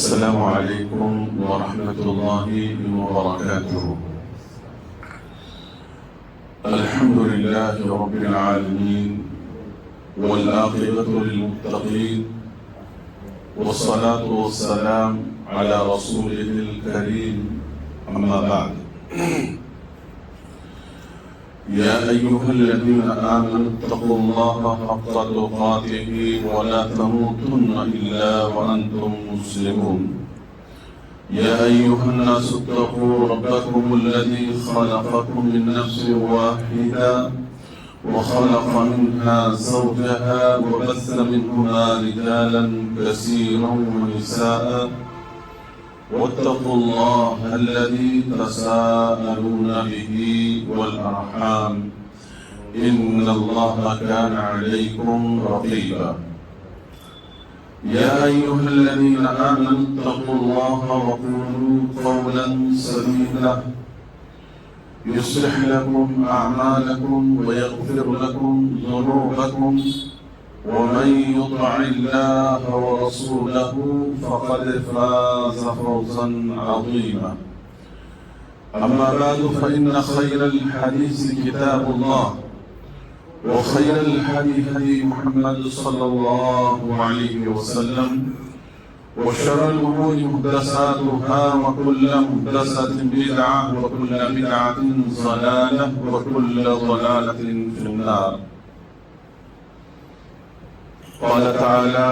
السلام عليكم ورحمة الله وبركاته. الحمد لله رب العالمين والعاقبة للمتقين والصلاة والسلام على رسوله الكريم، أما بعد. يا أيها الذين آمنوا اتقوا الله حق تقاته ولا تموتن إلا وأنتم مسلمون. يا أيها الناس اتقوا ربكم الذي خلقكم من نفس واحدة وخلق منها زوجها وبث منهما رجالا كثيرا ونساء، واتقوا الله الذي تساءلون به والأرحام إن الله كان عليكم رقيبا. يا أيها الذين آمنوا اتقوا الله وقولوا قولا سديدا يصلح لكم أعمالكم ويغفر لكم ذنوبكم، ومن يطع الله ورسوله فقد فاز فوزا عظيما. أما بعد، فإن خير الحديث كتاب الله، وخير الهدي هدي محمد صلى الله عليه وسلم، وشر الأمور محدثاتها وكل محدثة بدعة وكل بدعة ضلالة وكل ضلالة في النار. قال تعالى: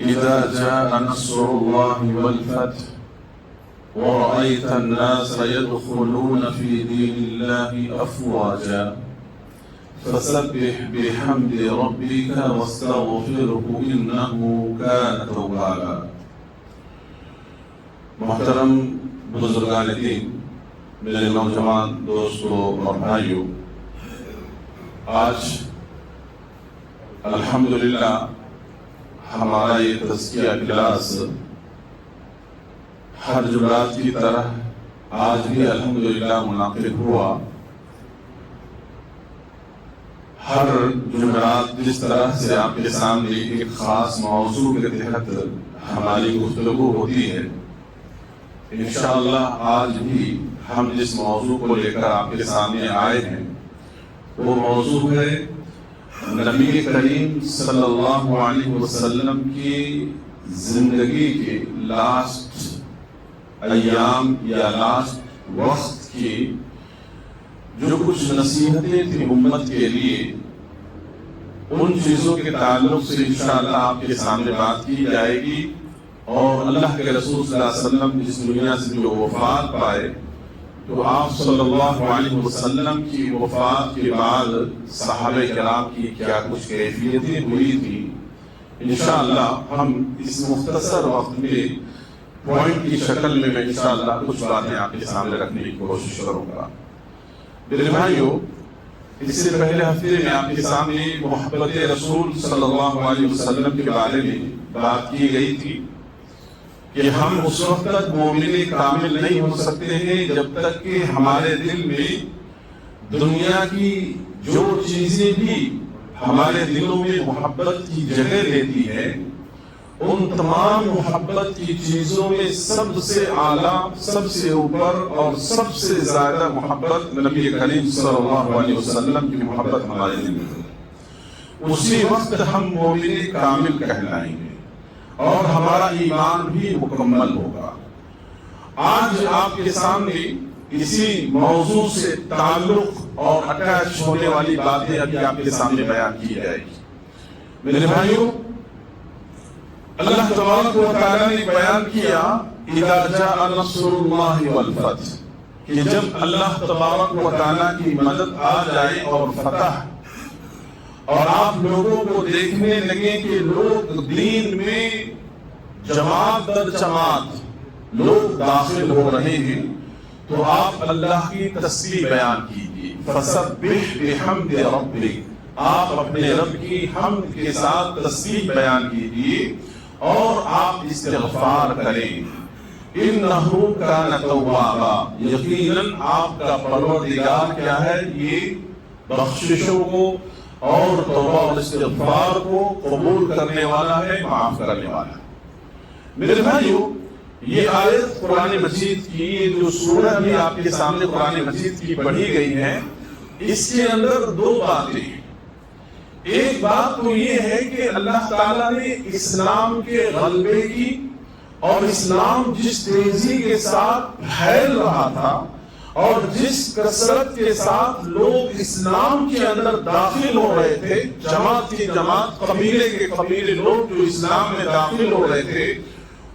إذا جاء نصر الله والفتح ورأيت الناس يدخلون في دين الله أفواجا فسبح بحمد ربك واستغفره إنه كان توابا. محترم بزرگان دین، میرے نوجوان دوستوں اور بھائیوں، آج الحمدللہ ہمارا یہ تزکیہ کلاس ہر جمعرات کی طرح آج بھی الحمدللہ منعقد ہوا. ہر جمعرات جس طرح سے آپ کے سامنے ایک خاص موضوع کے تحت ہماری گفتگو ہوتی ہے، انشاءاللہ آج بھی ہم جس موضوع کو لے کر آپ کے سامنے آئے ہیں وہ موضوع ہے نبی کریم صلی اللہ علیہ وسلم کی زندگی کے لاسٹ ایام یا لاسٹ وقت کی جو کچھ نصیحتیں تھیں امت کے لیے، ان چیزوں کے تعلق سے انشاءاللہ آپ کے سامنے بات کی جائے گی. اور اللہ کے رسول صلی اللہ علیہ وسلم اس دنیا سے جو وفات پائے تو آپ صلی اللہ علیہ وسلم کی وفات کے بعد صحابہ کرام کی کیا کچھ کیفیتیں ہوئی تھی، انشاءاللہ ہم اس مختصر وقت میں پوائنٹ کی شکل میں انشاءاللہ کچھ باتیں آپ کے سامنے رکھنے کی کوشش کروں گا. میرے بھائیوں، اس سے پہلے ہفتے میں آپ کے سامنے محبت رسول صلی اللہ علیہ وسلم کے بارے میں بات کی گئی تھی کہ ہم اس وقت تک مومن کامل نہیں ہو سکتے ہیں جب تک کہ ہمارے دل میں دنیا کی جو چیزیں بھی ہمارے دلوں میں محبت کی جگہ لیتی ہے، ان تمام محبت کی چیزوں میں سب سے اعلیٰ، سب سے اوپر اور سب سے زیادہ محبت نبی کریم صلی اللہ علیہ وسلم کی محبت ہمارے دل میں ہے. اسی وقت ہم مومن کامل کہلائیں گے اور ہمارا ایمان بھی مکمل ہوگا. آج آپ کے سامنے اسی موضوع سے تعلق اور اٹیچ ہونے والی باتیں ابھی آپ کے سامنے بیان کی جائے گی. میرے بھائیوں، اللہ تبارک و تعالیٰ نے بیان کیا اذا جاء نصر اللہ والفتح، کہ جب اللہ تبارک و تعالیٰ کی مدد آ جائے اور فتح، اور آپ لوگوں کو دیکھنے لگے کہ لوگ دین میں جماعت در جماعت لوگ داخل ہو رہے ہیں، تو آپ اللہ کی تسبیح بیان کیجیے. فسبح بحمد ربک، آپ اپنے رب کی حمد کے ساتھ تسبیح بیان کیجیے اور آپ استغفار کریں. انہ کان توابا، یقیناً آپ کا پروردگار کیا ہے، یہ بخششوں کو اور توبہ اور استغفار کو قبول کرنے والا ہے، معاف کرنے والا ہے. میرے بھائیو، یہ آیت قرآن مجید کی، یہ جو سورہ ابھی آپ کے سامنے قرآن مجید کی پڑھی گئی ہے، اس کے اندر دو باتیں ہیں۔ ایک بات تو یہ ہے کہ اللہ تعالیٰ نے اسلام کے غلبے کی، اور اسلام جس تیزی کے ساتھ پھیل رہا تھا اور جس کثرت کے ساتھ لوگ اسلام کے اندر داخل ہو رہے تھے، جماعت کی جماعت، قبیلے کے قبیلے لوگ جو اسلام میں داخل ہو رہے تھے،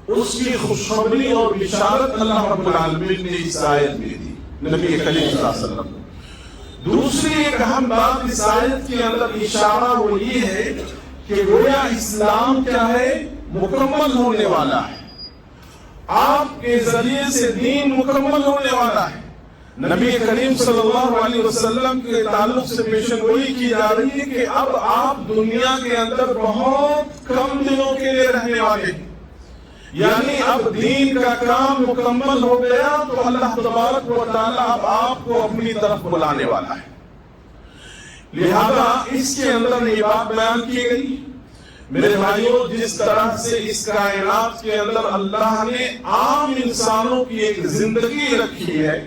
اس کی خوشخبری اور بشارت اللہ رب العالمین نے اس آیت میں دی نبی کریم صلی اللہ علیہ وسلم۔ دوسری ایک اہم بات اس آیت کے اندر اشارہ وہ یہ ہے کہ گویا اسلام کیا ہے؟ مکمل ہونے والا ہے، آپ کے ذریعے سے دین مکمل ہونے والا ہے۔ نبی کریم صلی اللہ علیہ وسلم کے تعلق سے پیشن گوئی کی جا رہی ہے کہ اب آپ دنیا کے اندر بہت کم دنوں کے لیے رہنے والے ہیں، یعنی اب دین کا کام مکمل ہو گیا تو اللہ تبارک و تعالیٰ اب آپ کو اپنی طرف بلانے والا ہے۔ لہذا اس کے اندر یہ بات بیان کی گئی میرے بھائیوں، جس طرح سے اس کائنات کے اندر اللہ نے عام انسانوں کی ایک زندگی رکھی ہے،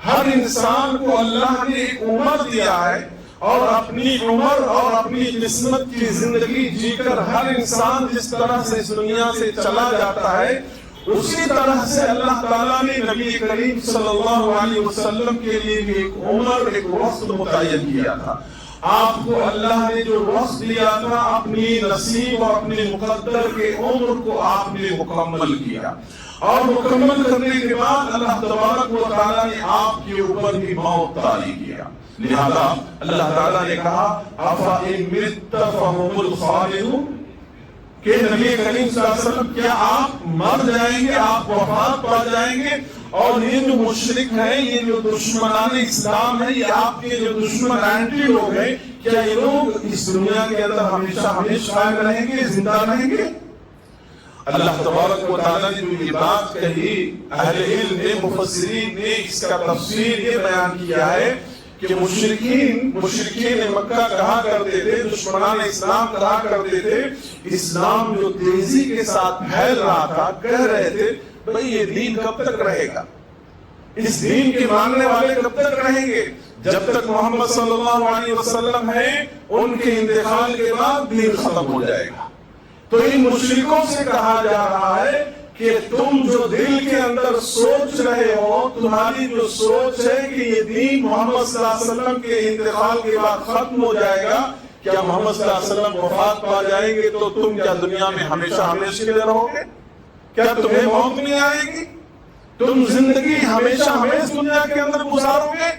ہر انسان کو اللہ نے ایک عمر دیا ہے، اور اپنی عمر اور اپنی قسمت کی زندگی جی کر ہر انسان جس طرح سے اس دنیا سے چلا جاتا ہے، اسی طرح سے اللہ تعالیٰ نے نبی کریم صلی اللہ علیہ وسلم کے لیے بھی ایک عمر، ایک وقت متعین کیا تھا۔ آپ کو اللہ نے جو وقت دیا تھا، اپنی نصیب اور اپنے مقدر کے عمر کو آپ نے مکمل کیا، اور مکمل کرنے کے بعد اللہ تبارک و تعالیٰ نے آپ کے اوپر بھی موت طاری کیا۔ لہذا اللہ تعالیٰ نے کہا أَفَإِن مِتَّ فَهُمُ الْخَالِدُونَ، کہ نبی کریم صلی اللہ علیہ وسلم کیا آپ مر جائیں گے، آپ وفات پا جائیں گے، اور یہ جو مشرک ہیں، یہ جو دشمنان اسلام ہیں، یہ آپ کے جو دشمن اینٹی لوگ ہیں، کیا یہ لوگ اس دنیا کے اندر ہمیشہ ہمیشہ قائم رہیں گے، زندہ رہیں گے؟ اللہ تبارک و تعالیٰ نے جو یہ بات کہی، اہل علم نے، مفسرین نے اس کا تفسیر یہ بیان کیا ہے کہ مشرکین مکہ کہا کرتے تھے، دشمنان اسلام کہا کرتے تھے، اسلام جو تیزی کے ساتھ پھیل رہا تھا، کہہ رہے تھے بھئی یہ دین کب تک رہے گا، اس دین کے ماننے والے کب تک رہیں گے؟ جب تک محمد صلی اللہ علیہ وسلم ہیں، ان کے انتقال کے بعد دین ختم ہو جائے گا۔ تو ان مشرکوں سے کہا جا رہا ہے کہ تم جو دل کے اندر سوچ رہے ہو، تمہاری جو سوچ ہے کہ یہ دین محمد صلی اللہ علیہ وسلم کے انتقال کے بعد ختم ہو جائے گا، کیا محمد صلی اللہ علیہ وسلم وفات پا جائیں گے تو تم کیا دنیا میں ہمیشہ ہمیشہ کے لیے رہو گے؟ کیا تمہیں موت نہیں آئے گی؟ تم زندگی ہمیشہ ہمیشہ دنیا کے اندر گزارو گے؟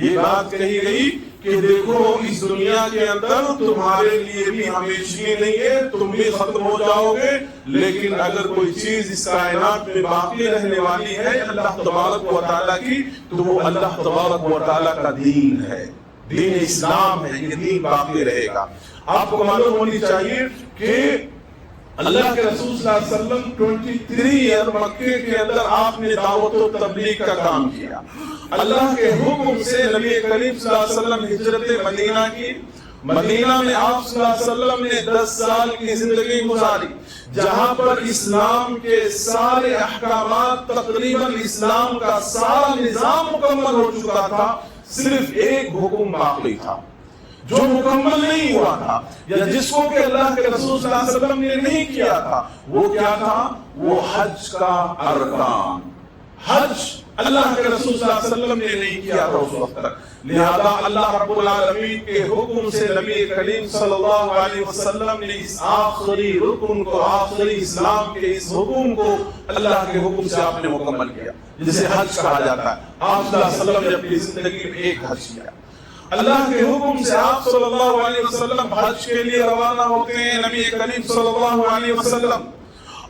یہ بات کہی گئی کہ دیکھو اس دنیا کے اندر تمہارے لیے بھی ہمیشگی نہیں ہے، تم بھی ختم ہو جاؤ گے، لیکن اگر کوئی چیز اس کائنات میں باقی رہنے والی ہے اللہ تبارک و تعالیٰ کی، تو وہ اللہ تبارک و تعالیٰ کا دین ہے، دین اسلام ہے، یہ دین باقی رہے گا۔ آپ کو معلوم ہونی چاہیے کہ اللہ کے رسول صلی اللہ علیہ وسلم 23 ایئر مکے کے اندر آپ نے دعوت و تبلیغ کا کام کیا۔ اللہ کے حکم سے نبی کریم صلی اللہ علیہ وسلم ہجرت مدینہ کی، مدینہ میں آپ صلی اللہ علیہ وسلم نے 10 سال کی زندگی گزاری، جہاں پر اسلام کے سارے احکامات، تقریباً اسلام کا سارا نظام مکمل ہو چکا تھا، صرف ایک حکم باقی تھا جو مکمل نہیں ہوا تھا، یا جس کو کہ اللہ کے رسول صلی اللہ علیہ وسلم نے نہیں کیا تھا۔ وہ کیا تھا؟ وہ حج کا ارکان۔ حج اللہ کے رسول صلی اللہ علیہ وسلم نے نہیں کیا تھا اس وقت تک، لہذا اللہ رب العالمین کے حکم سے نبی کریم صلی اللہ علیہ وسلم نے اس آخری رکن کو، آخری اسلام کے اس حکم کو اللہ کے حکم سے آپ نے مکمل کیا، جسے حج کہا جاتا ہے۔ آپ صلی اللہ علیہ وسلم نے اپنی زندگی میں ایک حج کیا، اللہ کے حکم سے آپ صلی اللہ علیہ وسلم حج کے لیے روانہ ہوتے ہیں، نبی کریم صلی اللہ علیہ وسلم،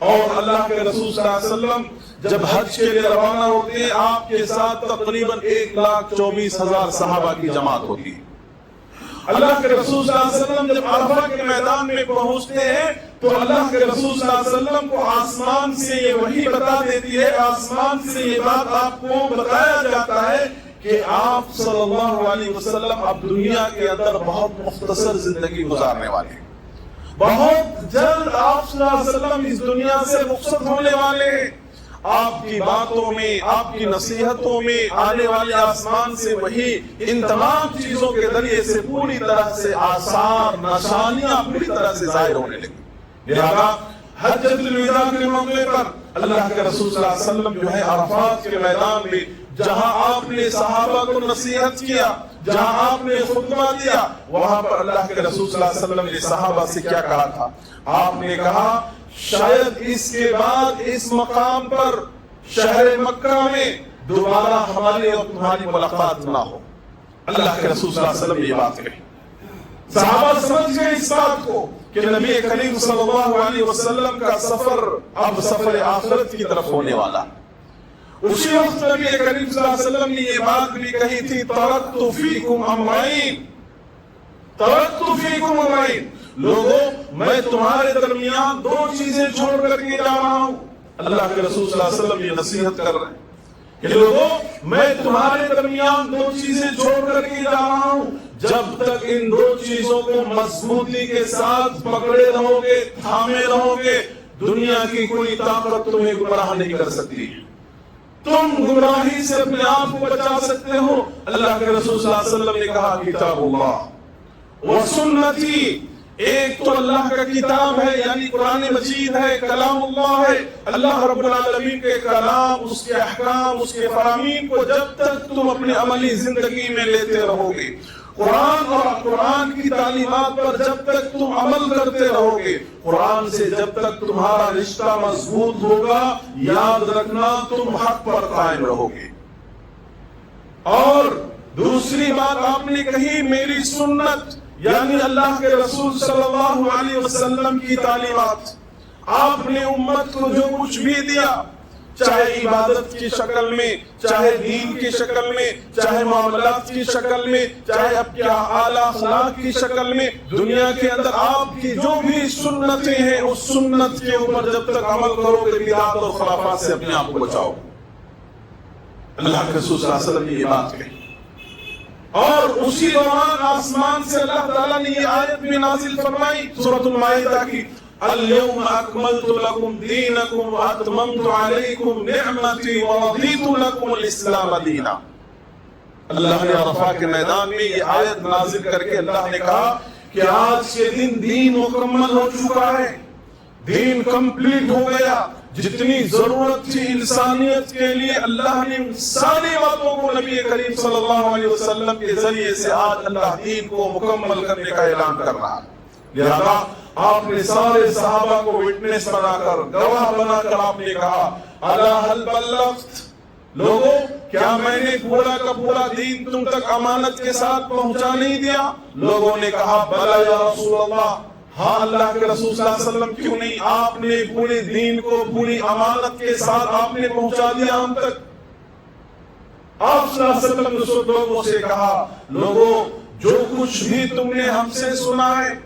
اور اللہ کے رسول صلی اللہ علیہ وسلم جب حج کے لیے روانہ ہوتے ہیں، آپ کے ساتھ تقریباً 1,24,000 صحابہ کی جماعت ہوتی ہے۔ اللہ کے رسول صلی اللہ علیہ وسلم جب عرفہ کے میدان میں پہنچتے ہیں تو اللہ کے رسول صلی اللہ علیہ وسلم کو آسمان سے یہ وحی بتا دیتی ہے، آسمان سے یہ بات آپ کو بتایا جاتا ہے کہ آپ صلی اللہ علیہ وسلم اب دنیا کے اندر بہت مختصر زندگی گزارنے والے ہیں۔ بہت جلد آپ صلی اللہ علیہ وسلم اس دنیا سے رخصت ہونے والے ہیں. آپ کی باتوں میں، آپ کی نصیحتوں میں، آنے والے آسمان سے وہی، ان تمام چیزوں کے ذریعے سے پوری طرح سے آثار، نشانیاں پوری طرح سے ظاہر ہونے لگی. لہذا حجۃ الوداع کے موقع پر اللہ کے رسول صلی اللہ علیہ وسلم جو ہے عرفات کے میدان میں، جہاں آپ نے صحابہ کو نصیحت کیا، جہاں آپ نے خطبہ دیا، وہاں پر اللہ کے رسول صلی اللہ علیہ وسلم نے صحابہ سے کیا کہا تھا؟ آپ نے کہا شاید اس کے بعد اس مقام پر شہر مکہ میں دوبارہ ہماری اور تمہاری ملاقات نہ ہو. اللہ کے رسول صلی اللہ علیہ وسلم نے یہ بات کہی. صحابہ سمجھ گئے اس بات کو کہ نبی کریم صلی اللہ علیہ وسلم کا سفر اب سفر آخرت کی طرف ہونے والا. اسی وقت نبی کریم صلی اللہ علیہ وسلم نے یہ بات بھی کہی تھی، ترکت فیکم امرین، ترکت فیکم امرین، لوگوں میں تمہارے درمیان دو چیزیں چھوڑ کر کے جا رہا ہوں. اللہ کے رسول صلی اللہ علیہ وسلم یہ نصیحت کر رہے ہیں کہ لوگوں میں تمہارے درمیان دو چیزیں چھوڑ کر کے جا رہا ہوں، جب تک ان دو چیزوں کو مضبوطی کے ساتھ پکڑے رہو گے، تھامے رہو گے، دنیا کی کوئی طاقت تمہیں گمراہ نہیں کر سکتی. تم گمراہی سے اپنے آپ کو بچا سکتے ہو. اللہ کے رسول صلی اللہ علیہ وسلم نے کہا کتاب اللہ و سنتی، ایک تو اللہ کا کتاب ہے یعنی قرآن مجید ہے، کلام اللہ ہے، اللہ رب العالمین کے کلام، اس کے احکام، اس کے فرامین کو جب تک تم اپنی عملی زندگی میں لیتے رہو گے، قرآن اور قرآن کی تعلیمات پر جب تک تم عمل کرتے رہو گے، قرآن سے جب تک تمہارا رشتہ مضبوط ہوگا، یاد رکھنا تم حق پر قائم رہو گے. اور دوسری بات آپ نے کہی میری سنت، یعنی اللہ کے رسول صلی اللہ علیہ وسلم کی تعلیمات. آپ نے امت کو جو کچھ بھی دیا، چاہے عبادت کی شکل میں، چاہے دین کی شکل میں، چاہے معاملات کی شکل میں، چاہے اب کیا اعلیٰ اخلاق کی شکل میں، دنیا کے اندر آپ کی جو بھی سنتیں ہیں اس سنت کے اوپر جب تک عمل کرو گے بدعات اور خرافات سے اپنے آپ کو بچاؤ. اللہ کے رسول صلی اللہ علیہ وسلم نے یہ بات کہی. اور اسی دوران آسمان سے اللہ تعالیٰ نے یہ آیت بھی نازل فرمائی سورۃ المائدہ کی، اليوم اکملت لکم دینکم واتممت علیکم نعمتی ورضیت لکم الاسلام دینا. اللہ نے عرفہ کے میدان میں یہ آیت نازل کر کے اللہ نے کہا کہ آج کے دن دین مکمل ہو چکا ہے، دین کمپلیٹ ہو گیا. جتنی ضرورت تھی انسانیت کے لیے اللہ نے ساری باتوں کو نبی کریم صلی اللہ علیہ وسلم کے ذریعے سے آج اللہ دین کو مکمل کرنے کا اعلان کر رہا ہے. لہذا آپ نے سارے صحابہ کو وٹنس بنا کر، گواہ بنا کر آپ نے کہا الا هل بلغت، لوگوں کیا میں نے پورا کا پورا دین تم تک امانت کے ساتھ پہنچا نہیں دیا؟ لوگوں نے کہا بلا یا رسول اللہ، ہاں اللہ کے رسول صلی اللہ علیہ وسلم کیوں نہیں، آپ نے پورے دین کو پوری امانت کے ساتھ آپ نے پہنچا دیا ہم تک. آپ صلی اللہ علیہ وسلم نے لوگوں سے کہا لوگوں جو کچھ بھی تم نے ہم سے سنا ہے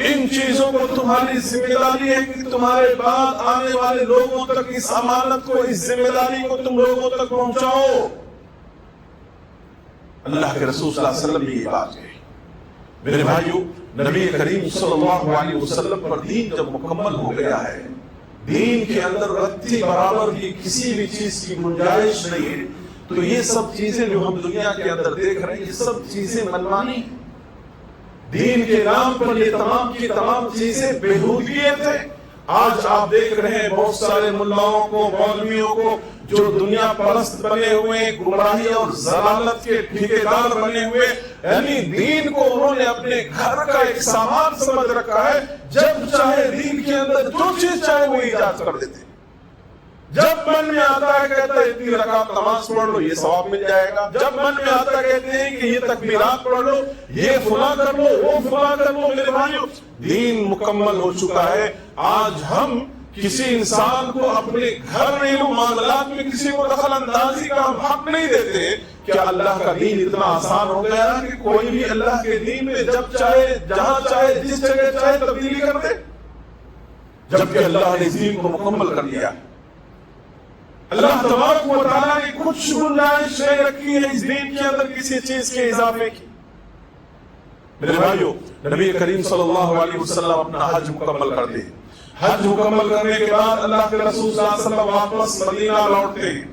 ان چیزوں کو تمہاری ذمہ داری ہے کہ تمہارے بعد آنے والے لوگوں تک اس امانت کو، اس ذمہ داری کو تم لوگوں تک پہنچاؤ. اللہ کے رسول صلی اللہ علیہ وسلم نے یہ بات کہی. میرے بھائیو، نبی کریم صلی اللہ علیہ وسلم پر دین جب مکمل ہو گیا ہے، دین کے اندر رتی برابر کی کسی بھی چیز کی گنجائش نہیں ہے، تو یہ سب چیزیں جو ہم دنیا کے اندر دیکھ رہے ہیں یہ سب چیزیں منمانی. دین کے نام پر یہ تمام کی تمام چیزیں بےہودگیت ہیں. آج آپ دیکھ رہے ہیں بہت سارے ملاؤں کو، مولویوں کو جو دنیا پرست بنے ہوئے، گمراہی اور ضلالت کے ٹھیکیدار بنے ہوئے، یعنی دین کو انہوں نے اپنے گھر کا ایک سامان سمجھ رکھا ہے. جب چاہے دین کے اندر جو چیز چاہے وہ ایجاد کر دیتے. جب من میں آتا ہے کہتا ہے اتنی رکعت نماز پڑھ لو یہ ثواب مل جائے گا. جب من میں آتا ہے کہتے ہیں کہ یہ تکبیرات پڑھ لو، یہ فلاں کر لو، وہ فلاں کر لو. میرے بھائیو، دین مکمل ہو چکا ہے. آج ہم کسی انسان کو اپنے گھریلو معاملات میں کسی کو دخل اندازی کا ہم حق نہیں دیتے. کیا اللہ کا دین اتنا آسان ہو گیا کہ کوئی بھی اللہ کے دین میں جب چاہے، جہاں چاہے، جس جگہ چاہے تبدیلی کر دے؟ جبکہ اللہ نے دین کو مکمل کر دیا. اللہ تبارک و تعالیٰ نے کچھ گنجائش نہیں رکھی ہے اس دین کے اندر کسی چیز کے اضافے کی. میرے بھائیو، نبی کریم صلی اللہ علیہ وسلم اپنا حج مکمل کرتے ہیں. حج مکمل کرنے کے بعد اللہ کے رسول صلی اللہ علیہ وسلم واپس مدینہ لوٹتے ہیں.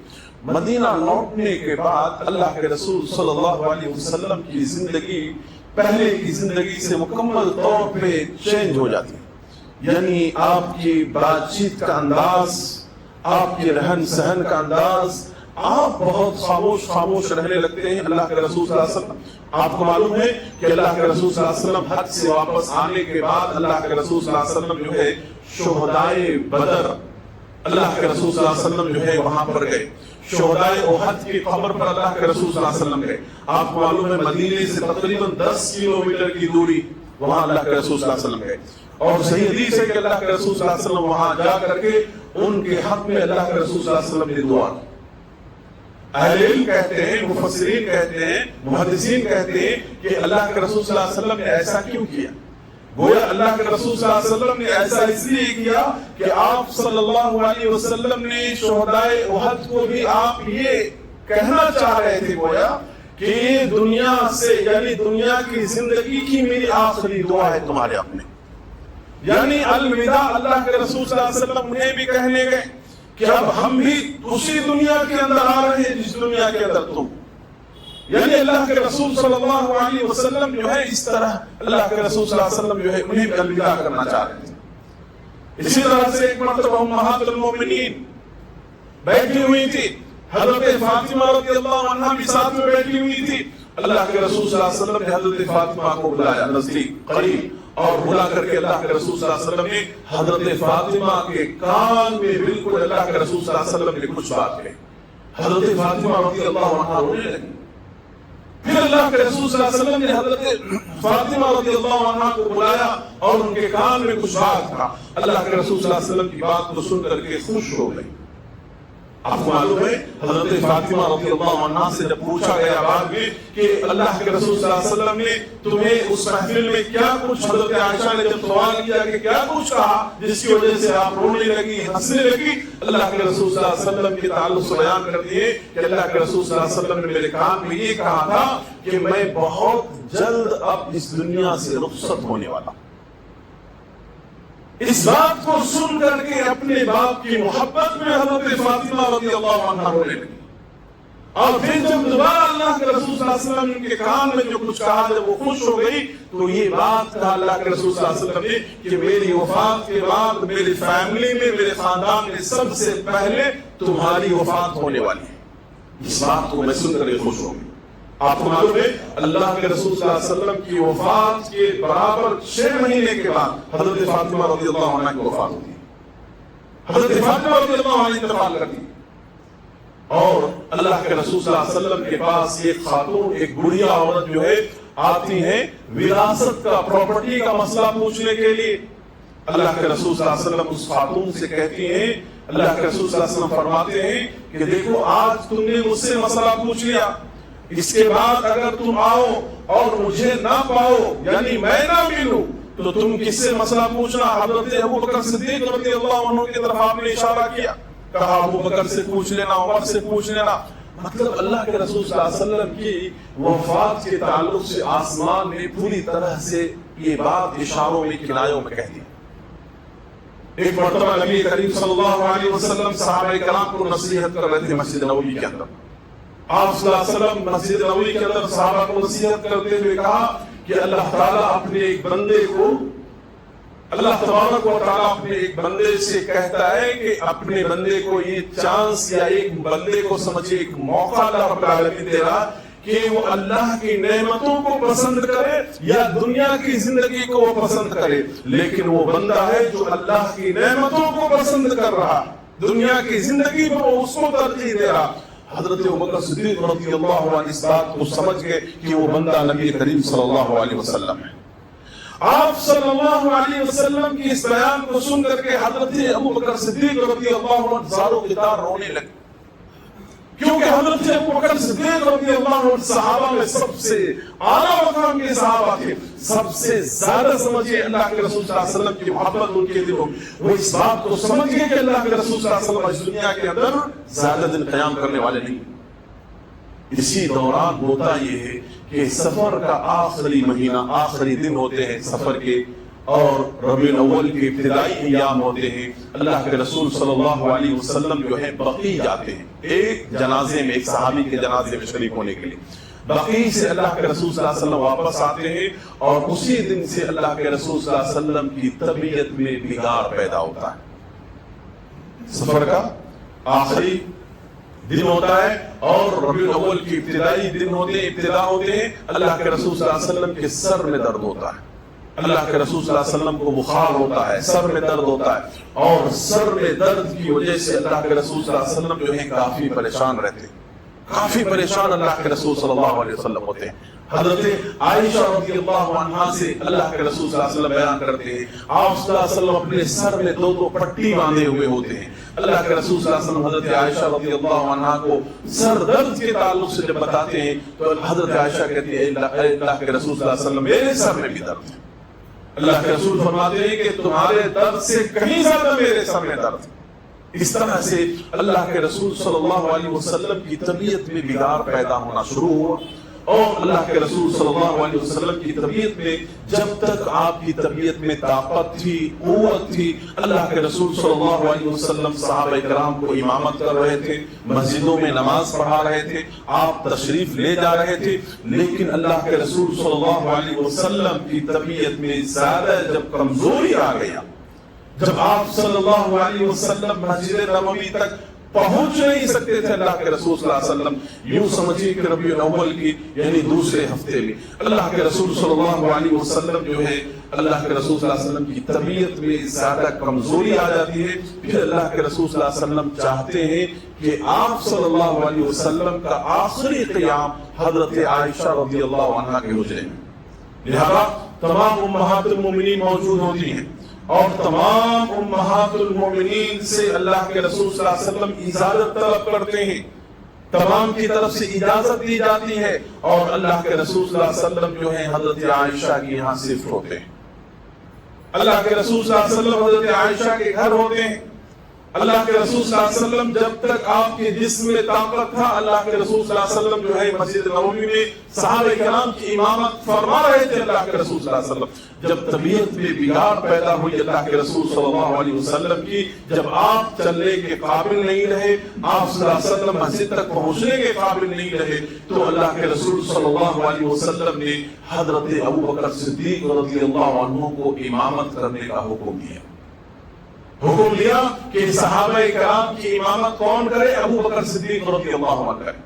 مدینہ لوٹنے کے بعد اللہ کے رسول صلی اللہ علیہ وسلم کی زندگی پہلے کی زندگی سے مکمل طور پہ چینج ہو جاتی ہے. یعنی آپ کی بات چیت کا انداز، آپ کے رہن سہن کا انداز، آپ بہت خاموش رہنے لگتے ہیں. اللہ کے رسول صلی اللہ علیہ وسلم، آپ کو معلوم ہے کہ اللہ کے رسول صلی اللہ علیہ وسلم حج سے واپس آنے کے بعد اللہ کے رسول صلی اللہ علیہ وسلم جو ہے شہدائے بدر، اللہ کے رسول صلی اللہ علیہ وسلم جو ہے وہاں پر گئے. شہدائے احد کی قبر پر اللہ کے رسول صلی اللہ علیہ وسلم گئے. آپ کو معلوم ہے مدینے سے تقریباً 10 کلومیٹر کی دوری، وہاں اللہ کے رسول صلی اللہ علیہ وسلم گئے. اور صحیح حدیث ہے کہ اللہ کے رسول صلی اللہ علیہ وسلم وہاں جا کر کے ان کے حق میں اللہ کے رسول صلی اللہ علیہ وسلم نے دعا کی. اہل علم کہتے ہیں، مفسرین کہتے ہیں، محدثین کہتے ہیں کہ اللہ کے رسول صلی اللہ علیہ وسلم نے ایسا کیوں کیا؟ گویا اللہ کے رسول صلی اللہ علیہ وسلم نے ایسا اس لیے کیا کہ آپ صلی اللہ علیہ وسلم نے شہدائے احد کو بھی آپ یہ کہنا چاہ رہے تھے گویا کہ دنیا سے، یعنی دنیا کی زندگی کی میری آخری دعا ہے تمہارے حق میں. یعنی الوداع اللہ کے رسول صلی اللہ علیہ وسلم انہیں بھی کہنے گئے کہ اب ہم بھی اسی دنیا کے اندر آ رہے ہیں جس دنیا کے اندر تم. یعنی اللہ کے رسول صلی اللہ علیہ وسلم جو ہے اس طرح اللہ کے رسول صلی اللہ علیہ وسلم جو ہے انہیں بھی الوداع کرنا چاہ رہے تھے. اسی طرح سے ایک مرتبہ امہات المومنین بیٹھی ہوئی تھی، حضرت فاطمہ رضی اللہ عنہا بھی ساتھ میں بیٹھی ہوئی تھی. اللہ کے رسول صلی اللہ علیہ وسلم نے حضرت فاطمہ کو بلایا نزدیک قریب، اور بلا کر کے اللہ کے رسول صلی اللہ علیہ وسلم نے حضرت فاطمہ کے کان میں بالکل اللہ کے رسول صلی اللہ علیہ وسلم نے کچھ بات کہی. حضرت فاطمہ رضی اللہ عنہا رونے لگی. پھر اللہ کے رسول صلی اللہ علیہ وسلم نے حضرت فاطمہ رضی اللہ عنہا کو بلایا اور ان کے کان میں کچھ بات کہا. اللہ کے رسول صلی اللہ علیہ وسلم کی بات کو سن کر کے خوش ہو گئی. آپ کو معلوم ہے حضرت فاطمہ رضی اللہ عنہا سے جب پوچھا گیا بعد میں کہ اللہ کے رسول صلی اللہ علیہ وسلم نے تمہیں اس محفل میں کیا کچھ، حضرت عائشہ نے جب سوال کیا کہ کیا کچھ کہا جس کی وجہ سے آپ رونے لگی، ہنسنے لگی، اللہ کے رسول صلی اللہ علیہ وسلم کے تعلق سے بیان کر دیے کہ اللہ کے رسول صلی اللہ علیہ وسلم نے میرے کان میں یہ کہا تھا کہ میں بہت جلد اب اس دنیا سے رخصت ہونے والا. اس بات کو سن کر کے اپنے باپ کی محبت میں حضرت فاطمہ رضی اللہ عنہا رونے لگی. اور پھر جب دوبارہ اللہ کے رسول صلی اللہ علیہ وسلم نے ان کے کان میں جو کچھ کہا جب وہ خوش ہو گئی تو یہ بات کہا اللہ کے رسول صلی اللہ علیہ وسلم نے کہ میری وفات کے بعد میری فیملی میں، میرے خاندان میں سب سے پہلے تمہاری وفات ہونے والی ہے. اس بات کو میں سن کر خوش ہو گئی. آپ کو معلوم ہے اللہ کے رسول صلی اللہ علیہ وسلم کی وفات کے برابر 6 مہینے کے بعد حضرت فاطمہ رضی اللہ عنہ کی وفات ہوتی ہے. حضرت فاطمہ رضی اللہ عنہ انتقال کرتی ہے اور اللہ کے رسول صلی اللہ علیہ وسلم کے پاس ایک خاتون، ایک بڑھیا عورت جو ہے آتی ہے وراثت کا، پراپرٹی کا مسئلہ پوچھنے کے لیے. اللہ کے رسول صلی اللہ علیہ وسلم اس خاتون سے کہتی ہیں، اللہ کے رسول صلی اللہ علیہ وسلم فرماتے ہیں کہ دیکھو آج تم نے مجھ سے مسئلہ پوچھ لیا، اس کے بعد اگر تم آؤ اور مجھے نہ پاؤ، یعنی میں نہ ملوں، تو تم کس سے مسئلہ پوچھنا؟ حضرت ابو بکر صدیق رضی اللہ عنہ کی طرف آپ نے اشارہ کیا، کہا ابو بکر سے پوچھ لینا، عمر سے پوچھ لینا. مطلب اللہ کے رسول صلی اللہ علیہ وسلم کی وفات کے تعلق سے آسمان نے پوری طرح سے یہ بات اشاروں میں، کنایوں میں کہہ دی. ایک مرتبہ نبی کریم صلی اللہ علیہ وسلم صحابہ کرام کو نصیحت کر رہے تھے مسجد نبوی کے اندر. آپ صلی اللہ علیہ وسلم مسجد نبوی کے اندر صحابہ کو نصیحت کرتے ہوئے کہا کہ اللہ تعالیٰ اپنے ایک بندے کو، اللہ تبارک و تعالیٰ اپنے ایک بندے سے کہتا ہے کہ اپنے بندے کو یہ چانس یا ایک بندے کو سمجھے ایک موقع اللہ رب العالمین دے رہا کہ وہ اللہ کی نعمتوں کو پسند کرے یا دنیا کی زندگی کو وہ پسند کرے. لیکن وہ بندہ ہے جو اللہ کی نعمتوں کو پسند کر رہا، دنیا کی زندگی میں وہ اس کو ترجیح دے رہا. حضرت ابوبکر صدیق رضی اللہ عنہ اس بات کو سمجھ گئے کہ وہ بندہ نبی کریم صلی اللہ علیہ وسلم ہے. آپ صلی اللہ علیہ وسلم کی اس بیان کو سن کر کے حضرت ابوبکر صدیق رضی اللہ عنہ زاروں کی طرح رونے لگے، کیونکہ حضرت ابوبکر صدیق رضی اللہ عنہ صحابہ میں سب سے اعلیٰ مقام کے صحابہ تھے. سب سے زیادہ سمجھے اللہ کے رسول صلی اللہ علیہ وسلم کی محبت ان کے دلوں، وہ اس بات کو سمجھ گئے کہ اللہ کے رسول صلی اللہ علیہ وسلم اس دنیا کے اندر زیادہ دن قیام کرنے والے نہیں. اسی دوران ہوتا یہ ہے کہ سفر کا آخری مہینہ، آخری دن ہوتے ہیں سفر کے، اور ربیع الاول کے ابتدائی ایام ہوتے ہیں، اللہ کے رسول صلی اللہ علیہ وسلم جو ہے بقیع جاتے ہیں ایک جنازے میں، ایک صحابی کے جنازے میں شریک ہونے کے لیے۔ بقیع سے اللہ کے رسول صلی اللہ علیہ وسلم واپس آتے ہیں، اور اسی دن سے اللہ کے رسول صلی اللہ علیہ وسلم کی طبیعت میں بگاڑ پیدا ہوتا ہے۔ سفر کا آخری دن ہوتا ہے اور ربیع الاول کے ابتدائی دن ہوتے ہیں، ابتدا ہوتے ہیں، اللہ کے رسول صلی اللہ علیہ وسلم کے سر میں درد ہوتا ہے، اللہ کے رسول صلی اللہ علیہ وسلم کو بخار ہوتا ہے، سر میں درد ہوتا ہے، اور سر میں درد کی وجہ سے اللہ کے رسول صلی اللہ علیہ وسلم جو ہے کافی پریشان رہتے ہیں، کافی پریشان اللہ کے رسول صلی اللہ علیہ وسلم ہوتے ہیں۔ حضرت عائشہ رضی اللہ عنہا سے اللہ کے رسول صلی اللہ علیہ وسلم بیان کرتے ہیں، آپ صلی اللہ علیہ وسلم اپنے سر میں دو پٹی باندھے ہوئے ہوتے ہیں۔ اللہ کے رسول صلی اللہ علیہ وسلم حضرت عائشہ رضی اللہ عنہا کو سر درد کے تعلق سے جب بتاتے ہیں تو حضرت عائشہ کہتی ہے، اللہ کے رسول صلی اللہ علیہ وسلم میرے سر میں بھی درد ہے۔ اللہ کے رسول فرماتے ہیں کہ تمہارے درد سے کہیں زیادہ میرے سر میں درد ہے۔ اس طرح سے اللہ کے رسول صلی اللہ علیہ وسلم کی طبیعت میں بگاڑ پیدا ہونا شروع ہوا، اور اللہ کے رسول صلی اللہ علیہ وسلم کی طبیعت میں، جب تک آپ کی طبیعت میں طاقت تھی، قوت تھی، اللہ کے رسول صلی اللہ علیہ وسلم صحابہ کرام کو امامت کر رہے تھے، مسجدوں میں نماز پڑھا رہے تھے، آپ تشریف لے جا رہے تھے، لیکن اللہ کے رسول صلی اللہ علیہ وسلم کی طبیعت میں زیادہ جب کمزوری آ گیا، جب آپ صلی اللہ علیہ وسلم مسجد نبوی تک پہنچ نہیں سکتے تھے، اللہ کے رسول صلی اللہ علیہ وسلم یوں سمجھیے کہ ربیع الاول کی یعنی دوسرے ہفتے میں اللہ کے رسول صلی اللہ علیہ وسلم جو ہے، اللہ کے رسول صلی اللہ علیہ وسلم کی طبیعت میں زیادہ کمزوری آ جاتی ہے۔ پھر اللہ کے رسول صلی اللہ علیہ وسلم چاہتے ہیں کہ آپ صلی اللہ علیہ وسلم کا آخری قیام حضرت عائشہ رضی اللہ عنہا کے حجرے میں، لہذا تمام امہات المومنین موجود ہوتی ہیں، اور تمام امہات المومنین سے اللہ کے رسول صلی اللہ علیہ وسلم اجازت طلب کرتے ہیں، تمام کی طرف سے اجازت دی جاتی ہے، اور اللہ کے رسول صلی اللہ علیہ وسلم جو ہے حضرت عائشہ کی یہاں شفٹ ہوتے ہیں۔ اللہ کے رسول صلی اللہ علیہ وسلم حضرت عائشہ کے گھر ہوتے ہیں۔ اللہ کے رسول صلی اللہ علیہ وسلم جب تک آپ کے جسم میں طاقت تھا، اللہ کے رسول صلی اللہ علیہ وسلم جو ہے مسجد نبوی میں صحابہ کرام کی امامت فرما رہے تھے۔ اللہ کے رسول صلی اللہ علیہ وسلم جب طبیعت میں بگاڑ پیدا ہوئی اللہ کے رسول صلی اللہ علیہ وسلم کی، جب آپ چلنے کے قابل نہیں رہے، آپ صلی اللہ علیہ وسلم مسجد تک پہنچنے کے قابل نہیں رہے، تو اللہ کے رسول صلی اللہ علیہ وسلم نے حضرت ابوبکر صدیق رضی اللہ عنہ کو امامت کرنے کا حکم دیا۔ حکم دیا کہ صحابہ کرام کی امامت کون کرے؟ ابوبکر صدیق رضی اللہ عنہ کرے۔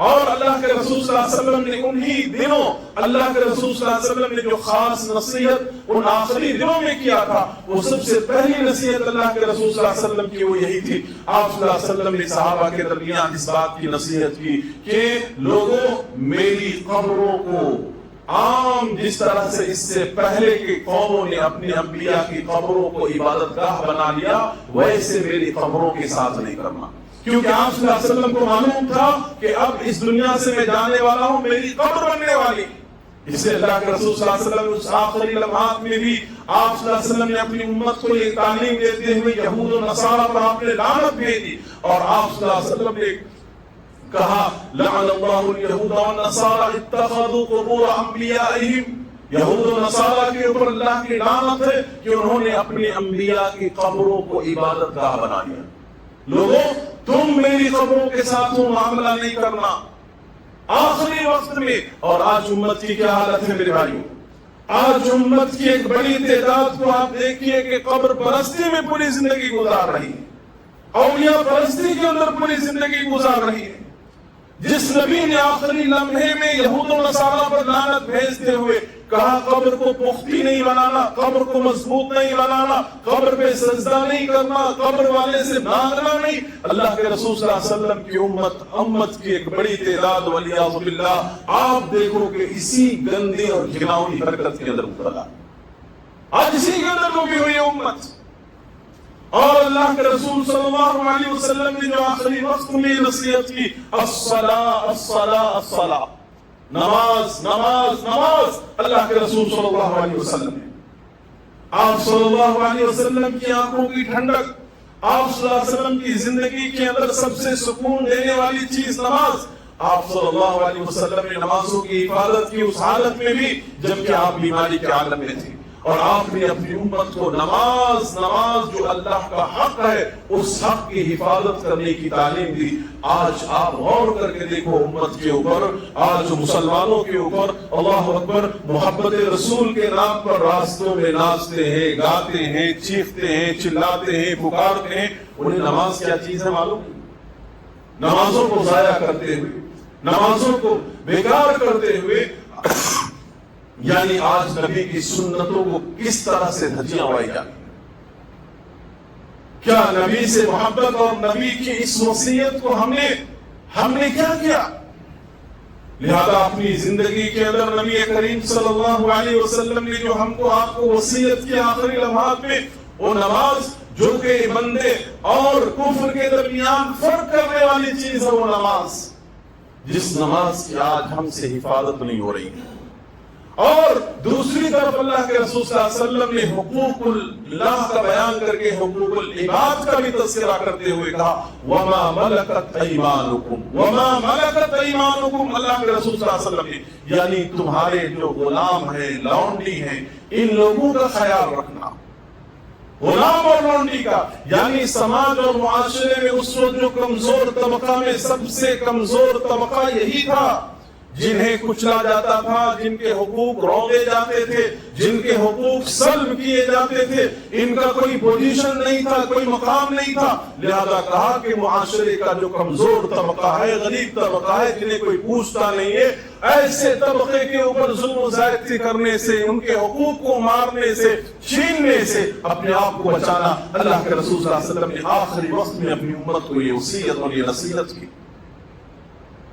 اور اللہ کے رسول صلی اللہ علیہ وسلم نے انہی دنوں اللہ کے رسول صلی اللہ علیہ وسلم نے جو خاص نصیحت ان آخری دنوں میں کیا تھا، وہ سب سے پہلی نصیحت اللہ کے رسول صلی اللہ علیہ وسلم کی وہ یہی تھی۔ آپ صلی اللہ علیہ وسلم نے صحابہ کے درمیان اس بات کی نصیحت کی کہ لوگوں، میری قبروں کو عام جس طرح سے اس سے پہلے کے قوموں نے اپنی انبیاء کی قبروں کو عبادت گاہ بنا لیا، ویسے میری قبروں کے ساتھ نہیں کرنا، کیونکہ آپ صلی اللہ علیہ وسلم کو معلوم تھا کہ اب اس دنیا سے میں جانے والا ہوں، میری قبر بننے والی۔ اس لیے اللہ کے رسول صلی اللہ علیہ وسلم اس آخری لمحات میں بھی آپ صلی اللہ علیہ وسلم نے اپنی امت کو یہ تعلیم دیتے ہوئے یہود و نصارہ پر آپ نے لعنت بھیجی، اور آپ صلی اللہ علیہ وسلم نے کہا لعن اللہ الیہود والنصارى اتخذوا قبور انبیائہم، یہود و نصارہ کے اوپر اللہ کی لعنت ہے کہ انہوں نے اپنے انبیاء کی قبروں کو عبادت گاہ بنا لیا۔ لوگوں، تم میری قبروں کے ساتھ معاملہ نہیں کرنا آخری وقت میں۔ اور آج امت کی کیا حالت ہے میرے بھائیوں؟ آج امت کی ایک بڑی تعداد کو آپ دیکھیے کہ قبر پرستی میں پوری زندگی گزار رہی ہے، اولیاء پرستی کے اندر پوری زندگی گزار رہی ہے۔ جس نبی نے آخری لمحے میں یہود و نصارہ پر لعنت بھیجتے ہوئے کہا قبر کو پختی نہیں بنانا، قبر کو مضبوط نہیں بنانا، قبر پہ سجدہ نہیں کرنا، قبر والے سے مانگنا نہیں، اللہ کے رسول صلی اللہ علیہ وسلم کی امت کی ایک بڑی تعداد والعیاذ باللہ آپ دیکھو کہ اسی گندی اور گھناؤنی حرکت کے اندر مبتلا، آج اسی کے اندر ڈوبی ہوئی امت۔ اور اللہ کے رسول صلی اللہ علیہ وسلم نے جو آخری وقت میں نصیحت کی، الصلاۃ الصلاۃ الصلاۃ، نماز نماز نماز، اللہ کے رسول صلی اللہ علیہ وسلم نے آپ صلی اللہ علیہ وسلم کی آنکھوں کی ٹھنڈک، آپ صلی اللہ علیہ وسلم کی زندگی کے اندر سب سے سکون دینے والی چیز نماز، آپ صلی اللہ علیہ وسلم نے نمازوں کی حفاظت کی اس حالت میں بھی جبکہ آپ بیماری کے عالم میں تھے، اور آپ نے اپنی امت کو نماز جو اللہ کا حق ہے اس حق کی حفاظت کرنے کی تعلیم دی۔ آج آپ غور کر کے دیکھو امت کے اوپر، آج مسلمانوں کے اوپر اللہ اکبر محبت رسول کے نام پر راستوں میں ناچتے ہیں، گاتے ہیں، چیختے ہیں، چلاتے ہیں، پکارتے ہیں۔ انہیں نماز کیا چیز ہے معلوم؟ نمازوں کو ضائع کرتے ہوئے، نمازوں کو بیکار کرتے ہوئے، یعنی آج نبی کی سنتوں کو کس طرح سے دھجیاں اڑائی جاتی ہیں۔ کیا نبی سے محبت اور نبی کی اس وصیت کو ہم نے کیا کیا؟ لہذا اپنی زندگی کے اندر نبی کریم صلی اللہ علیہ وسلم نے جو ہم کو آپ کو وصیت کی آخری لمحات میں، وہ نماز جو کہ بندے اور کفر کے درمیان فرق کرنے والی چیز ہے، وہ نماز، جس نماز کی آج ہم سے حفاظت نہیں ہو رہی ہے۔ اور دوسری طرف اللہ کے رسول صلی اللہ علیہ وسلم نے حقوق اللہ کا بیان کر کے حقوق العباد کا بھی تذکرہ کرتے ہوئے کہا وَمَا مَلَكَتْ أَيْمَانُكُمْ وَمَا مَلَكَتْ أَيْمَانُكُمْ۔ اللہ کے رسول صلی اللہ علیہ وسلم نے یعنی تمہارے جو غلام ہیں، لونڈی ہیں، ان لوگوں کا خیال رکھنا۔ غلام اور لونڈی کا یعنی سماج اور معاشرے میں اس وقت جو کمزور طبقہ میں سب سے کمزور طبقہ یہی تھا، جنہیں کچلا جاتا تھا، جن کے حقوق رونگے جاتے تھے، جن کے حقوق سلب کیے جاتے تھے، ان کا کوئی پوزیشن نہیں تھا، کوئی مقام نہیں تھا۔ لہذا کہا کہ معاشرے کا جو کمزور طبقہ ہے، غریب طبقہ ہے، جنہیں کوئی پوچھتا نہیں ہے، ایسے طبقے کے اوپر ظلم و زیادتی کرنے سے، ان کے حقوق کو مارنے سے، چھیننے سے اپنے آپ کو بچانا۔ اللہ کے رسول صلی اللہ علیہ وسلم نے آخری وقت میں اپنی امت کو یہ وصیت اور یہ نصیحت کی۔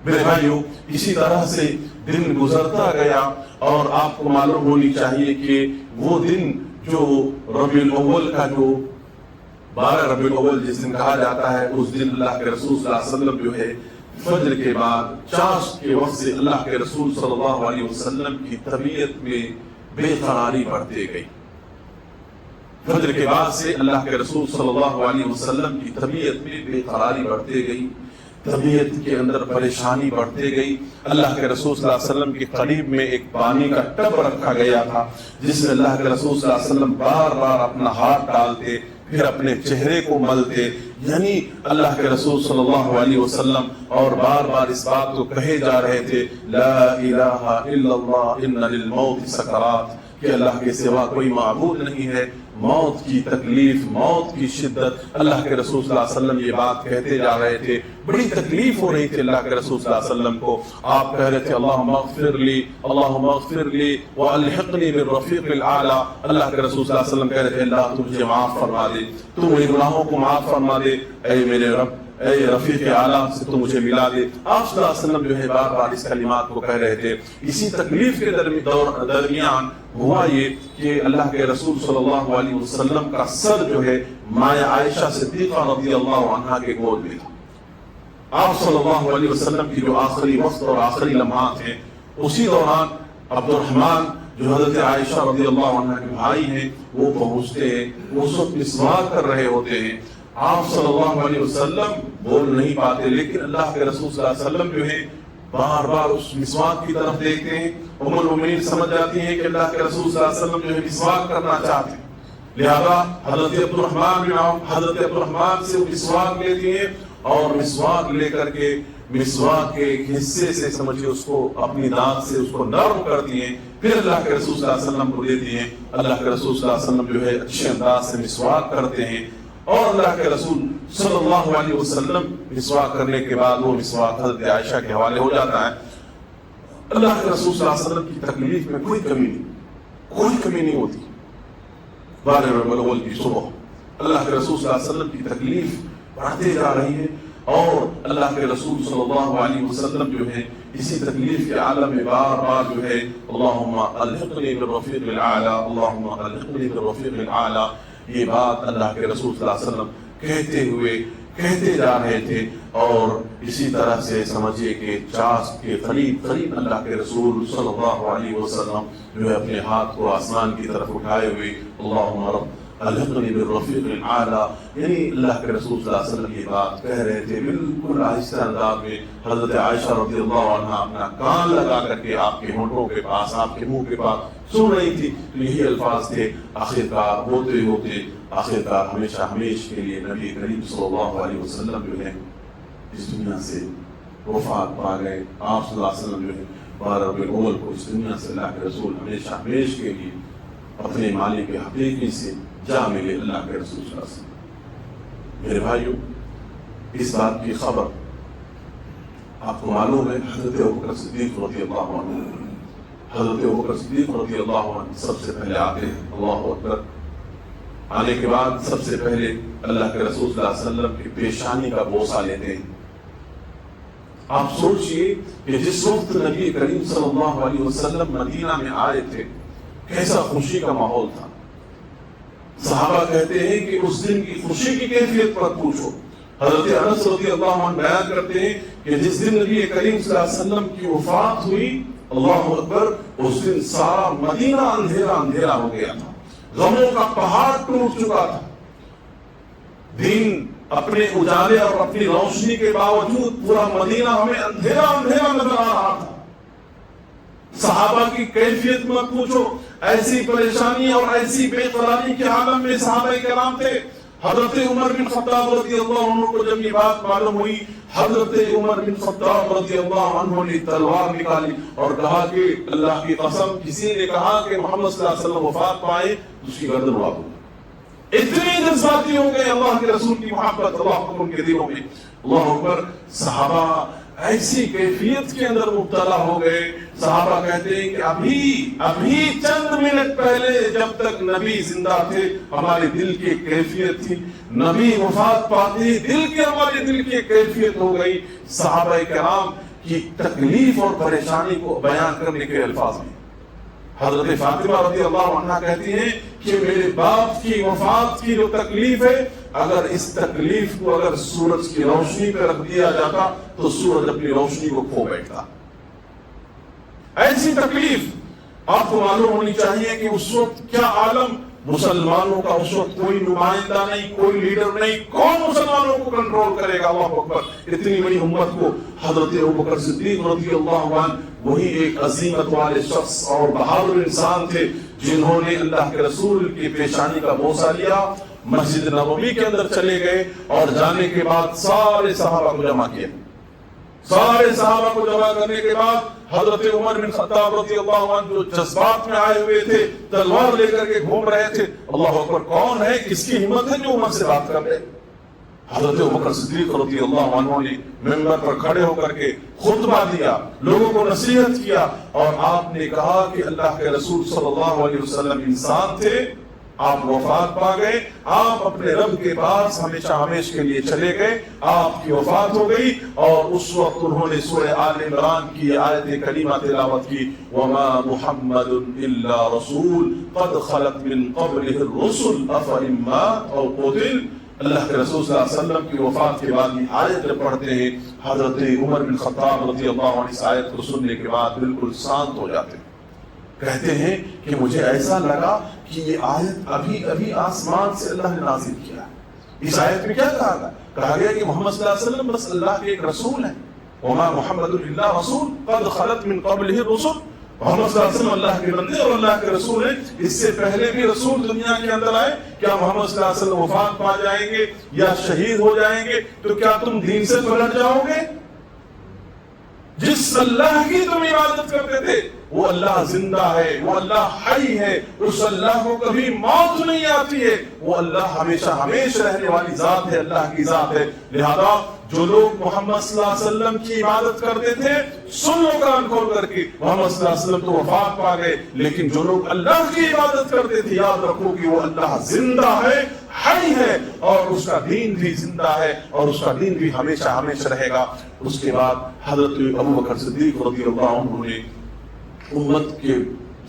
میرے بھائیو، اسی طرح سے دن گزرتا گیا، اور آپ کو معلوم ہونی چاہیے کہ وہ دن جو ربیع الاول کا جو 12 ربیع الاول جس دن کہا جاتا ہے، اس دن اللہ کے رسول صلی اللہ علیہ وسلم جو ہے فجر کے بعد چاشت کے وقت سے اللہ کے رسول صلی اللہ علیہ وسلم کی طبیعت میں بے قراری بڑھتے گئی۔ فجر کے بعد سے اللہ کے رسول صلی اللہ علیہ وسلم کی طبیعت میں بے قراری بڑھتے گئی، طبیعت کے اندر پریشانی بڑھتے گئی۔ اللہ کے رسول صلی اللہ علیہ وسلم کے قریب میں ایک پانی کا ٹب رکھا گیا تھا، جس میں اللہ کے رسول صلی اللہ علیہ وسلم بار بار اپنا ہاتھ ڈالتے، پھر اپنے چہرے کو ملتے، یعنی اللہ کے رسول صلی اللہ علیہ وسلم اور بار بار اس بات کو کہے جا رہے تھے لا الہ الا اللہ ان للموت سکرات، کہ اللہ کے سوا کوئی معبود نہیں ہے، موت کی تکلیف، موت کی شدت۔ اللہ کے رسول صلی اللہ علیہ وسلم یہ بات کہتے جا رہے تھے، بڑی تکلیف ہو رہی تھی اللہ کے رسول صلی اللہ علیہ وسلم کو۔ آپ کہہ رہے تھے اللہم اغفر لی، اللہم اغفر لی والحقنی بالرفیق الاعلی۔ اللہ کے رسول صلی اللہ علیہ وسلم کہہ رہے تھے اللہ تو مجھے معاف فرما دے، تو میرے گناہوں کو معاف فرما دے، اے میرے رب، اے رفیق اعلیٰ سے تو مجھے ملا دے۔ آپ صلی اللہ علیہ وسلم جو ہے بار بار اس کلمات کو کہہ رہے تھے۔ اسی تکلیف کے درمیان ہوا یہ کہ اللہ کے رسول صلی اللہ علیہ وسلم کا سر جو ہے مائیں عائشہ صدیقہ رضی اللہ عنہا کے گود میں تھا۔ آپ صلی اللہ علیہ وسلم کی جو آخری وقت اور آخری لمحات ہیں، اسی دوران عبد الرحمن جو حضرت عائشہ رضی اللہ عنہ کے بھائی ہیں وہ پہنچتے ہیں، وہ اس وقت مسواک کر رہے ہوتے ہیں۔ آپ صلی اللہ علیہ وسلم بول نہیں پاتے، لیکن اللہ کے رسول صلی اللہ علیہ وسلم جو ہے بار بار اس مسواک کی طرف دیکھتے ہیں۔ ام المؤمنین سمجھ جاتی ہیں کہ اللہ کے رسول صلی اللہ علیہ وسلم جو ہے مسواک کرنا چاہتے ہیں، لہذا حضرت عبد الرحمن سے وہ مسواک لیتی ہیں، اور مسواک لے کر کے مسواک کے ایک حصے سے سمجھے اس کو اپنی دانت سے اس کو نرم کرتی ہیں، پھر اللہ کے رسول صلی اللہ علیہ وسلم کو دیتی ہیں۔ اللہ کے رسول صلی اللہ علیہ وسلم جو ہے اچھے انداز سے مسواک کرتے ہیں، اور اللہ کے رسول صلی اللہ علیہ وسلم مسواک کرنے کے بعد وہ مسواک حضرت عائشہ کے حوالے ہو جاتا ہے۔ اللہ کے رسول صلی اللہ علیہ وسلم کی تکلیف میں کوئی کمی نہیں ہوتی۔ 12 ربیع الاول کی صبح اللہ کے رسول صلی اللہ علیہ وسلم کی تکلیف بڑھتے جا رہی ہے، اور اللہ کے رسول صلی اللہ علیہ وسلم جو ہے اسی تکلیف کے عالم میں بار بار جو ہے اللہم الحقنی بالرفیق الاعلی، اللہم الحقنی بالرفیق الاعلی، یہ بات اللہ کے رسول صلی اللہ علیہ وسلم کہتے جا رہے تھے۔ اور اسی طرح سے سمجھیے کہ چاشت کے قریب اللہ کے رسول صلی اللہ علیہ وسلم جو ہے اپنے ہاتھ کو آسمان کی طرف اٹھائے ہوئے اللہم رب الحقنی بالرفیق الاعلیٰ، یعنی اللہ کے رسول صلی اللہ علیہ وسلم یہ بات کہہ رہے تھے بالکل آہستہ انداز میں. حضرت عائشہ رضی اللہ عنہا اپنا کان لگا کر کے آپ کے ہونٹوں کے پاس، آپ کے منہ کے پاس سن رہی تھی. یہی الفاظ تھے. آخرکار ہوتے ہوتے آخرکار ہمیشہ ہمیشہ کے لیے نبی کریم صلی اللہ علیہ وسلم جو ہے اس دنیا سے وفات پا گئے. آپ صلی اللہ علیہ وسلم جو ہے 12 ربیع الاول کو اس دنیا سے اللہ کے رسول ہمیشہ ہمیشہ کے لیے اپنے مالک حقیقی سے جا ملے. اللہ کے رسول صلی اللہ علیہ وسلم. میرے بھائیوں، اس بات کی خبر آپ کو معلوم ہے، حضرت ابوبکر صدیق رضی اللہ عنہ، حضرت ابوبکر صدیق رضی اللہ عنہ سب سے پہلے آتے ہیں. اللہ اکبر. آنے کے بعد سب سے پہلے اللہ کے رسول صلی اللہ علیہ وسلم کی پیشانی کا بوسہ لیتے ہیں. آپ سوچئے کہ جس وقت نبی کریم صلی اللہ علیہ وسلم مدینہ میں آئے تھے کیسا خوشی کا ماحول تھا. صحابہ کہتے ہیں کہ اس دن کی خوشی کی کیفیت پر پوچھو. حضرت انس رضی اللہ عنہ بیان کرتے ہیں کہ جس دن نبی کریم صلی اللہ علیہ وسلم کی وفات ہوئی، اللہ اکبر، اس دن سارا مدینہ اندھیرا اندھیرا ہو گیا تھا. غموں کا پہاڑ ٹوٹ چکا تھا. دین اپنے اجالے اور اپنی روشنی کے باوجود پورا مدینہ ہمیں اندھیرا اندھیرا نظر آ رہا تھا. صحابہ کی کیفیت مت پوچھو. ایسی پریشانی اور ایسی بے قراری کے عالم میں صحابہ کرام تھے. حضرت عمر بن خطاب رضی اللہ عنہ کو جب یہ بات معلوم ہوئی، حضرت عمر بن خطاب رضی اللہ عنہ نے تلوار نکالی اور کہا کہ اللہ کی قسم، کسی نے کہا کہ محمد صلی اللہ علیہ وسلم وفات پائے اس کی گردن اڑا دو. اتنے جذباتی ہو گئے اللہ کے رسول کی محبت اللہ کو ان کے دلوں میں. اللہ اکبر. صحابہ ایسی کیفیت کے اندر مبتلا ہو گئے. صحابہ کہتے ہیں کہ ابھی چند منٹ پہلے جب تک نبی زندہ تھے ہمارے دل کی کیفیت تھی، نبی وفات پاتے ہمارے دل کی کیفیت ہو گئی. صحابہ کرام کی تکلیف اور پریشانی کو بیان کرنے کے الفاظ میں حضرت فاطمہ رضی اللہ عنہ کہتی ہیں کہ میرے باپ کی وفات کی جو تکلیف ہے، اگر اس تکلیف کو اگر سورج کی روشنی پہ رکھ دیا جاتا تو سورج اپنی روشنی کو کھو بیٹھتا. ایسی تکلیف. آپ کو معلوم ہونی چاہیے کہ اس وقت کیا عالم، مسلمانوں کا اس وقت کوئی نمائندہ نہیں، کوئی لیڈر نہیں. کون مسلمانوں کو کنٹرول کرے گا؟ اللہ اکبر. اتنی بڑی امت کو حضرت ابوبکر صدیق رضی اللہ عنہ، وہی ایک عظیمت والے شخص اور بہادر انسان تھے جنہوں نے اللہ کے رسول کی پیشانی کا بوسہ لیا. مسجد نبوی کے اندر چلے گئے اور جانے کے بعد سارے صحابہ کو جمع کیا. سارے صحابہ کو جمع کرنے کے بعد حضرت عمر بن خطاب رضی اللہ عنہ جو جذبات میں آئے ہوئے تھے، تلوار لے کر کے گھوم رہے تھے. اللہ اکبر. کون ہے، کس کی ہمت ہے جو عمر سے بات کر رہے؟ حضرت ابوبکر صدیق رضی اللہ عنہ نے منبر پر کھڑے ہو کر کے خطبہ دیا، لوگوں کو نصیحت کیا اور آپ نے کہا کہ اللہ کے رسول صلی اللہ علیہ وسلم انسان تھے، آپ وفات پا گئے، آپ اپنے رب کے پاس ہمیشہ ہمیشہ کے لیے چلے گئے، آپ کی وفات ہو گئی. اور اس وقت انہوں نے سورہ آل عمران کی آیت کریمہ تلاوت کی، وما محمد الا رسول قد خلت من قبلہ الرسل افإن مات او قتل. اللہ کے رسول صلی اللہ علیہ وسلم کی وفات کے بعد یہ آیت جب پڑھتے ہیں، حضرت عمر بن خطاب رضی اللہ عنہ اس آیت کو سننے کے بعد بالکل شانت ہو جاتے ہیں. کہتے ہیں کہ مجھے ایسا لگا کہ یہ آیت ابھی آسمان سے اللہ نے نازل کیا. اس آیت میں کیا کہا گیا؟ کہا گیا کہ محمد صلی اللہ علیہ وسلم بس اللہ کے ایک رسول ہیں. وما محمد الا رسول قد خلت من قبلہ الرسل. محمد صلی اللہ علیہ وسلم اللہ کے بندے اور اللہ کے رسول ہیں. اس سے پہلے بھی رسول دنیا کے اندر آئے. کیا محمد صلی اللہ علیہ وسلم وفات پا جائیں گے یا شہید ہو جائیں گے تو کیا تم دین سے پلٹ جاؤ گے؟ جس اللہ کی تم عبادت کرتے تھے وہ اللہ زندہ ہے، وہ اللہ حی ہے، اس اللہ کو کبھی موت نہیں آتی ہے. وہ اللہ ہمیشہ ہمیشہ رہنے والی ذات ہے، اللہ کی ذات ہے. لہذا جو لوگ محمد صلی اللہ علیہ وسلم کی عبادت کرتے تھے، سن لو کان کھول کر کے، محمد صلی اللہ علیہ وسلم تو وفات پا گئے، لیکن جو لوگ اللہ کی عبادت کرتے تھے یاد رکھو کہ وہ اللہ زندہ ہے، حی ہے، اور اس کا دین بھی زندہ ہے اور اس کا دین بھی ہمیشہ ہمیشہ رہے گا. اس کے بعد حضرت ابوبکر صدیق رضی اللہ عنہ نے امت کے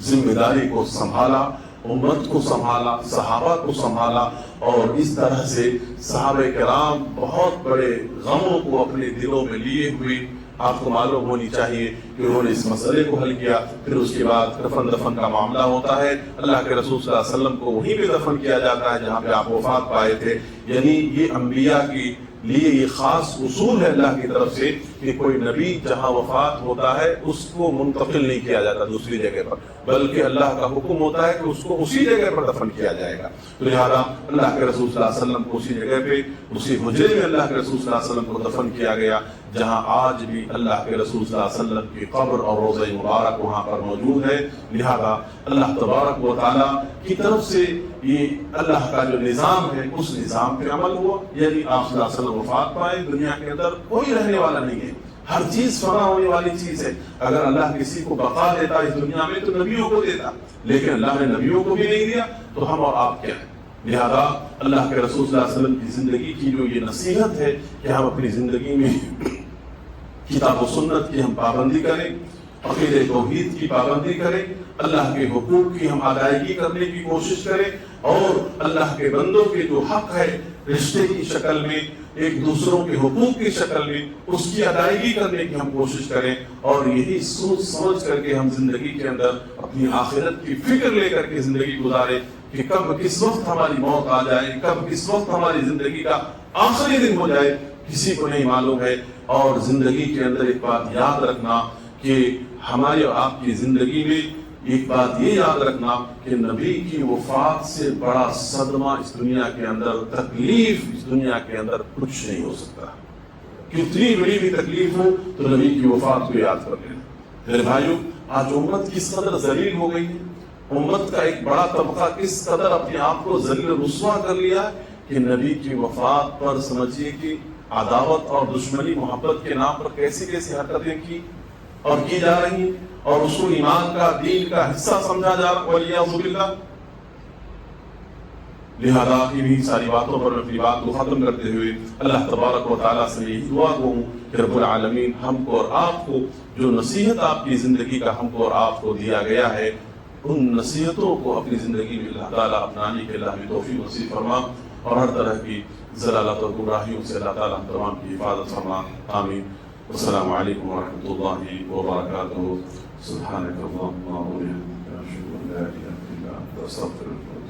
ذمہ داری کو سنبھالا، امت کو سنبھالا، صحابہ کو سنبھالا، اور اس طرح سے صحابہ کرام بہت بڑے غموں کو اپنے دلوں میں لیے ہوئے آپ کو معلوم ہونی چاہیے کہ انہوں نے اس مسئلے کو حل کیا. پھر اس کے بعد کفن دفن کا معاملہ ہوتا ہے. اللہ کے رسول صلی اللہ علیہ وسلم کو وہیں پہ دفن کیا جاتا ہے جہاں پہ آپ وفات پائے تھے. یعنی یہ انبیاء کے لیے یہ خاص اصول ہے اللہ کی طرف سے کہ کوئی نبی جہاں وفات ہوتا ہے اس کو منتقل نہیں کیا جاتا دوسری جگہ پر، بلکہ اللہ کا حکم ہوتا ہے کہ اس کو اسی جگہ پر دفن کیا جائے گا. تو لہٰذا اللہ کے رسول صلی اللہ علیہ وسلم کو اسی جگہ پہ اسی حجرے میں اللہ کے رسول صلی اللہ علیہ وسلم کو دفن کیا گیا جہاں آج بھی اللہ کے رسول صلی اللہ علیہ وسلم کی قبر اور روضہ مبارک وہاں پر موجود ہے. لہذا اللہ تبارک و تعالیٰ کی طرف سے یہ اللہ کا جو نظام ہے اس نظام پہ عمل ہوا. یعنی آپ صلی اللہ علیہ وسلم وفات پائے، دنیا کے اندر کوئی رہنے والا نہیں ہے، ہر چیز فنا ہونے والی چیز ہے. اگر اللہ کسی کو بقا دیتا اس دنیا میں تو نبیوں کو دیتا، لیکن اللہ نے نبیوں کو بھی نہیں دیا تو ہم اور آپ کیا ہیں. لہذا اللہ کے رسول صلی اللہ علیہ وسلم کی زندگی کی جو یہ نصیحت ہے کہ ہم اپنی زندگی میں کتاب و سنت کی ہم پابندی کریں، عقیدہ توحید کی پابندی کریں، اللہ کے حقوق کی ہم ادائیگی کرنے کی کوشش کریں، اور اللہ کے بندوں کے جو حق ہے رشتے کی شکل میں، ایک دوسروں کے حقوق کی شکل میں اس کی ادائیگی کرنے کی ہم کوشش کریں. اور یہی سوچ سمجھ کر کے ہم زندگی کے اندر اپنی آخرت کی فکر لے کر کے زندگی گزاریں کہ کب کس وقت ہماری موت آ جائے، کب کس وقت ہماری زندگی کا آخری دن ہو جائے، کسی کو نہیں معلوم ہے. اور زندگی کے اندر ایک بات یاد رکھنا کہ ہماری اور آپ کی زندگی میں ایک بات یہ یاد رکھنا کہ نبی کی وفات سے بڑا صدمہ اس دنیا کے اندر، تکلیف اس دنیا کے اندر کچھ نہیں ہو سکتا. کتنی بڑی بھی تکلیف ہو تو نبی کی وفات کو یاد کر لینا. میرے بھائیوں، آج امت کس قدر ذلیل ہو گئی ہے، امت کا ایک بڑا طبقہ کس قدر اپنے آپ کو ذلیل رسوا کر لیا کہ نبی کی وفات پر سمجھیے کہ عداوت اور دشمنی محبت کے نام پر کیسی کیسی حرکتیں کی اور کی جا رہی ہیں، اور اس کو ایمان کا، دین کا حصہ سمجھا جا رہا. والعیاذ باللہ. لہذا انہی ساری باتوں پر اپنی بات کو ختم کرتے ہوئے اللہ تبارک و تعالیٰ سے یہی دعا ہوں کہ رب العالمین ہم کو اور آپ کو جو نصیحت آپ کی زندگی کا ہم کو اور آپ کو دیا گیا ہے، ان نصیحتوں کو اپنی زندگی میں اللہ تعالیٰ اپنانے کے اللہ ہمیں توفیق نصیب فرما، اور ہر طرح کی ضلالت اور گمراہیوں سے اللہ تعالیٰ ہم تمام کی حفاظت فرما. آمین. السلام علیکم ورحمۃ اللہ وبرکاتہ. سبحانک اللہم و بحمدک، اشہد ان لا الہ الا انت، استغفرک.